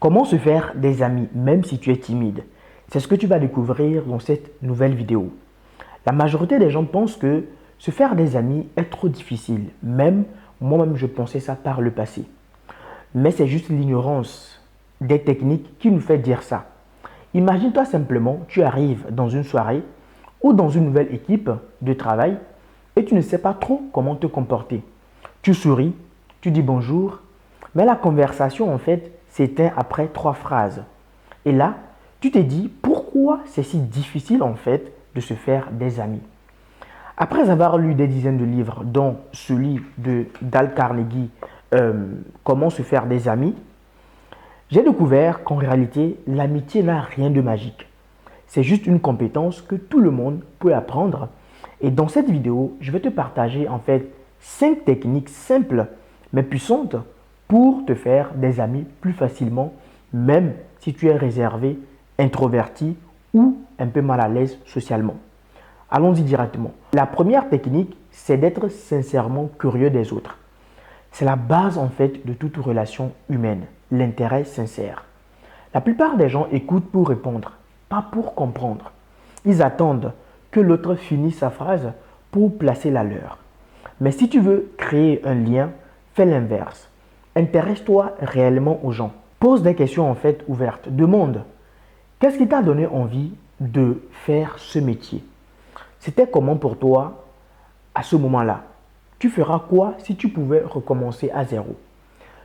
Comment se faire des amis même si tu es timide? C'est ce que tu vas découvrir dans cette nouvelle vidéo. La majorité des gens pensent que se faire des amis est trop difficile. Même moi-même, je pensais ça par le passé. Mais c'est juste l'ignorance des techniques qui nous fait dire ça. Imagine-toi simplement, tu arrives dans une soirée ou dans une nouvelle équipe de travail et tu ne sais pas trop comment te comporter. Tu souris, tu dis bonjour, mais la conversation en fait s'éteint après 3 phrases. Et là, tu te dis pourquoi c'est si difficile en fait de se faire des amis. Après avoir lu des dizaines de livres, dont celui de Dale Carnegie, Comment se faire des amis, j'ai découvert qu'en réalité, l'amitié n'a rien de magique. C'est juste une compétence que tout le monde peut apprendre. Et dans cette vidéo, je vais te partager en fait 5 techniques simples mais puissantes pour te faire des amis plus facilement, même si tu es réservé, introverti ou un peu mal à l'aise socialement. Allons-y directement. La première technique, c'est d'être sincèrement curieux des autres. C'est la base en fait de toute relation humaine, l'intérêt sincère. La plupart des gens écoutent pour répondre, pas pour comprendre. Ils attendent que l'autre finisse sa phrase pour placer la leur. Mais si tu veux créer un lien, fais l'inverse. Intéresse-toi réellement aux gens. Pose des questions en fait ouvertes. Demande, qu'est-ce qui t'a donné envie de faire ce métier? C'était comment pour toi à ce moment-là? Tu feras quoi si tu pouvais recommencer à zéro?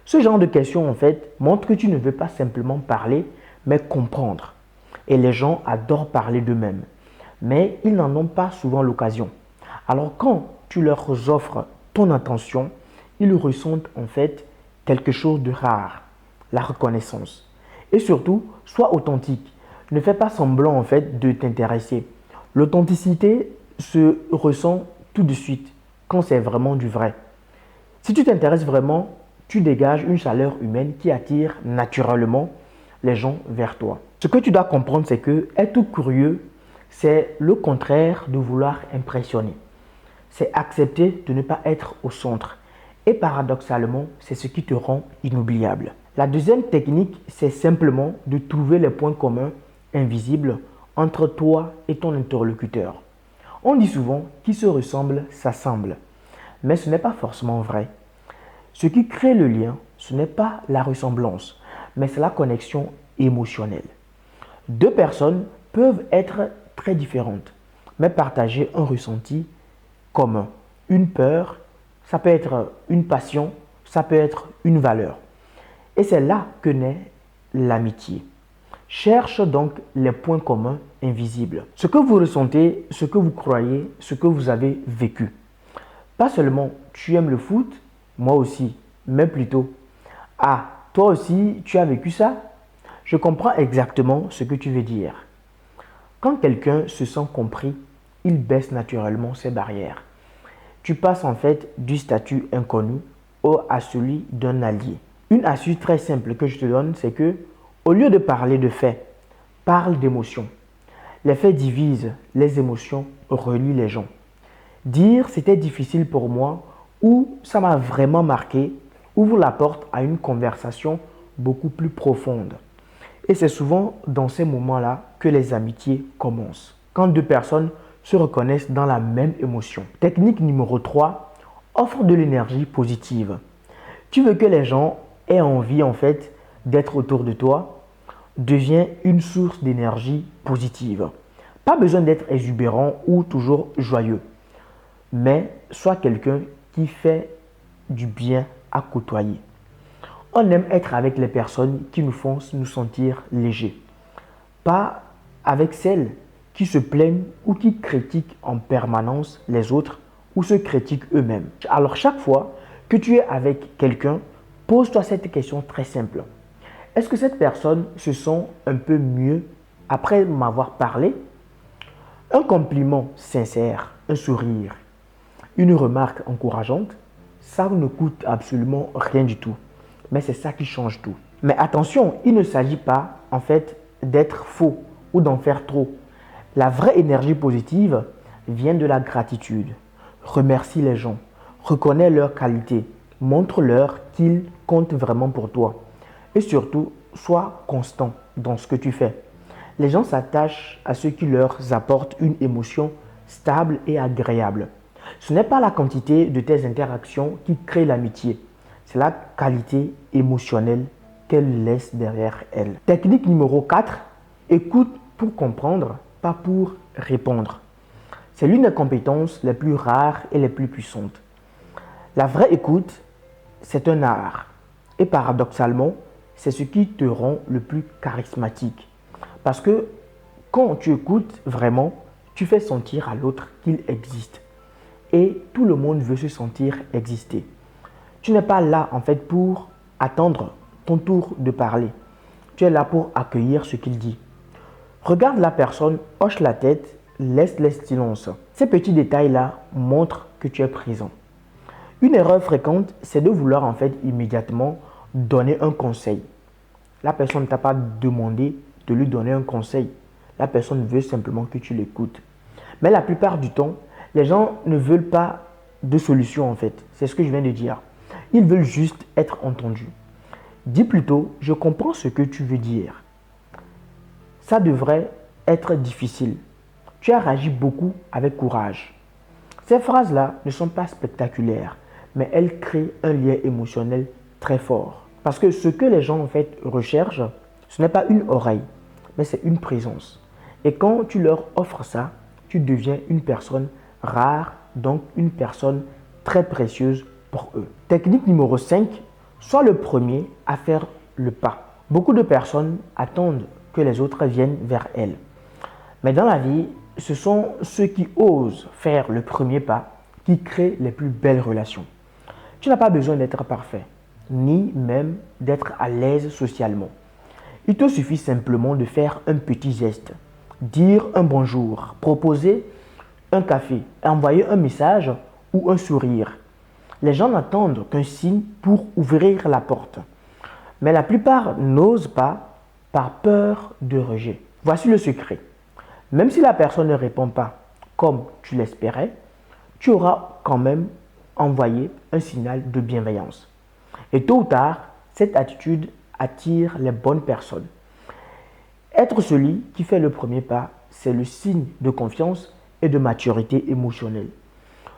Ce genre de questions, en fait, montre que tu ne veux pas simplement parler, mais comprendre. Et les gens adorent parler d'eux-mêmes, mais ils n'en ont pas souvent l'occasion. Alors quand tu leur offres ton attention, ils ressentent en fait quelque chose de rare, la reconnaissance. Et surtout, sois authentique. Ne fais pas semblant en fait de t'intéresser. L'authenticité se ressent tout de suite quand c'est vraiment du vrai. Si tu t'intéresses vraiment, tu dégages une chaleur humaine qui attire naturellement les gens vers toi. Ce que tu dois comprendre, c'est que être curieux, c'est le contraire de vouloir impressionner. C'est accepter de ne pas être au centre. Et paradoxalement, c'est ce qui te rend inoubliable. La deuxième technique, c'est simplement de trouver les points communs invisibles entre toi et ton interlocuteur. On dit souvent qui se ressemble s'assemble, mais ce n'est pas forcément vrai. Ce qui crée le lien, ce n'est pas la ressemblance, mais c'est la connexion émotionnelle. Deux personnes peuvent être très différentes, mais partager un ressenti commun. Une peur, ça peut être une passion, ça peut être une valeur. Et c'est là que naît l'amitié. Cherche donc les points communs invisibles. Ce que vous ressentez, ce que vous croyez, ce que vous avez vécu. Pas seulement tu aimes le foot, moi aussi, mais plutôt, ah, toi aussi tu as vécu ça? Je comprends exactement ce que tu veux dire. Quand quelqu'un se sent compris, il baisse naturellement ses barrières. Tu passes en fait du statut inconnu à celui d'un allié. Une astuce très simple que je te donne, c'est que au lieu de parler de faits, parle d'émotions. Les faits divisent, les émotions relient les gens. Dire c'était difficile pour moi ou ça m'a vraiment marqué ouvre la porte à une conversation beaucoup plus profonde. Et c'est souvent dans ces moments-là que les amitiés commencent. Quand deux personnes se reconnaissent dans la même émotion. Technique numéro 3, offre de l'énergie positive. Tu veux que les gens aient envie en fait d'être autour de toi, deviens une source d'énergie positive. Pas besoin d'être exubérant ou toujours joyeux, mais sois quelqu'un qui fait du bien à côtoyer. On aime être avec les personnes qui nous font nous sentir légers, pas avec celles qui se plaignent ou qui critiquent en permanence les autres ou se critiquent eux-mêmes. Alors chaque fois que tu es avec quelqu'un, pose-toi cette question très simple. Est-ce que cette personne se sent un peu mieux après m'avoir parlé? Un compliment sincère, un sourire, une remarque encourageante, ça ne coûte absolument rien du tout. Mais c'est ça qui change tout. Mais attention, il ne s'agit pas en fait d'être faux ou d'en faire trop. La vraie énergie positive vient de la gratitude. Remercie les gens, reconnais leurs qualités, montre-leur qu'ils comptent vraiment pour toi. Et surtout, sois constant dans ce que tu fais. Les gens s'attachent à ce qui leur apporte une émotion stable et agréable. Ce n'est pas la quantité de tes interactions qui crée l'amitié, c'est la qualité émotionnelle qu'elle laisse derrière elle. Technique numéro 4, écoute pour comprendre, pas pour répondre. C'est l'une des compétences les plus rares et les plus puissantes. La vraie écoute, c'est un art. Et paradoxalement, c'est ce qui te rend le plus charismatique. Parce que quand tu écoutes vraiment, tu fais sentir à l'autre qu'il existe. Et tout le monde veut se sentir exister. Tu n'es pas là en fait pour attendre ton tour de parler. Tu es là pour accueillir ce qu'il dit. Regarde la personne, hoche la tête, laisse le silence. Ces petits détails-là montrent que tu es présent. Une erreur fréquente, c'est de vouloir en fait immédiatement donner un conseil. La personne ne t'a pas demandé de lui donner un conseil. La personne veut simplement que tu l'écoutes. Mais la plupart du temps, les gens ne veulent pas de solution en fait. C'est ce que je viens de dire. Ils veulent juste être entendus. Dis plutôt, je comprends ce que tu veux dire. Ça devrait être difficile. Tu as réagi beaucoup avec courage. Ces phrases-là ne sont pas spectaculaires, mais elles créent un lien émotionnel très fort. Parce que ce que les gens en fait recherchent, ce n'est pas une oreille, mais c'est une présence. Et quand tu leur offres ça, tu deviens une personne rare, donc une personne très précieuse pour eux. Technique numéro 5, sois le premier à faire le pas. Beaucoup de personnes attendent que les autres viennent vers elles. Mais dans la vie, ce sont ceux qui osent faire le premier pas qui créent les plus belles relations. Tu n'as pas besoin d'être parfait, ni même d'être à l'aise socialement. Il te suffit simplement de faire un petit geste, dire un bonjour, proposer un café, envoyer un message ou un sourire. Les gens n'attendent qu'un signe pour ouvrir la porte. Mais la plupart n'osent pas par peur de rejet. Voici le secret. Même si la personne ne répond pas comme tu l'espérais, tu auras quand même envoyé un signal de bienveillance. Et tôt ou tard, cette attitude attire les bonnes personnes. Être celui qui fait le premier pas, c'est le signe de confiance et de maturité émotionnelle.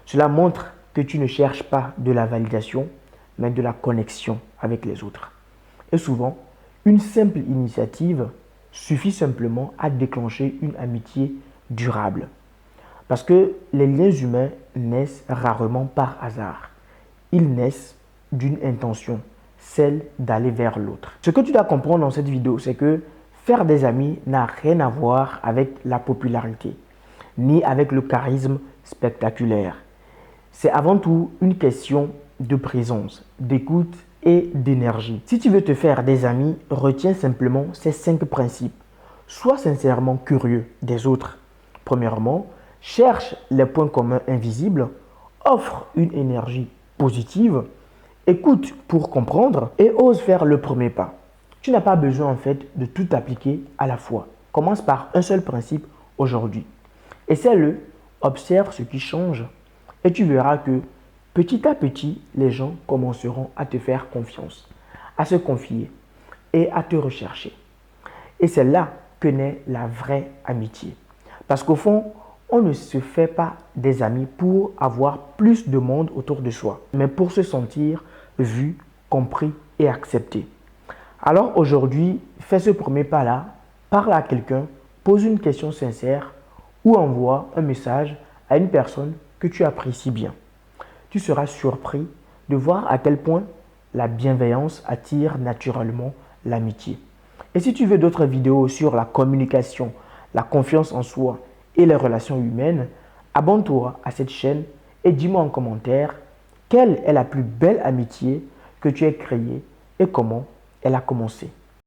Cela montre que tu ne cherches pas de la validation, mais de la connexion avec les autres. Et souvent, une simple initiative suffit simplement à déclencher une amitié durable. Parce que les liens humains naissent rarement par hasard. Ils naissent d'une intention, celle d'aller vers l'autre. Ce que tu dois comprendre dans cette vidéo, c'est que faire des amis n'a rien à voir avec la popularité, ni avec le charisme spectaculaire. C'est avant tout une question de présence, d'écoute et d'énergie. Si tu veux te faire des amis, retiens simplement ces 5 principes. Sois sincèrement curieux des autres. Premièrement, cherche les points communs invisibles, offre une énergie positive, écoute pour comprendre et ose faire le premier pas. Tu n'as pas besoin en fait de tout appliquer à la fois. Commence par un seul principe aujourd'hui. Essaie-le, observe ce qui change et tu verras que petit à petit, les gens commenceront à te faire confiance, à se confier et à te rechercher. Et c'est là que naît la vraie amitié. Parce qu'au fond, on ne se fait pas des amis pour avoir plus de monde autour de soi, mais pour se sentir vu, compris et accepté. Alors aujourd'hui, fais ce premier pas-là, parle à quelqu'un, pose une question sincère ou envoie un message à une personne que tu apprécies bien. Tu seras surpris de voir à quel point la bienveillance attire naturellement l'amitié. Et si tu veux d'autres vidéos sur la communication, la confiance en soi et les relations humaines, abonne-toi à cette chaîne et dis-moi en commentaire quelle est la plus belle amitié que tu aies créée et comment elle a commencé.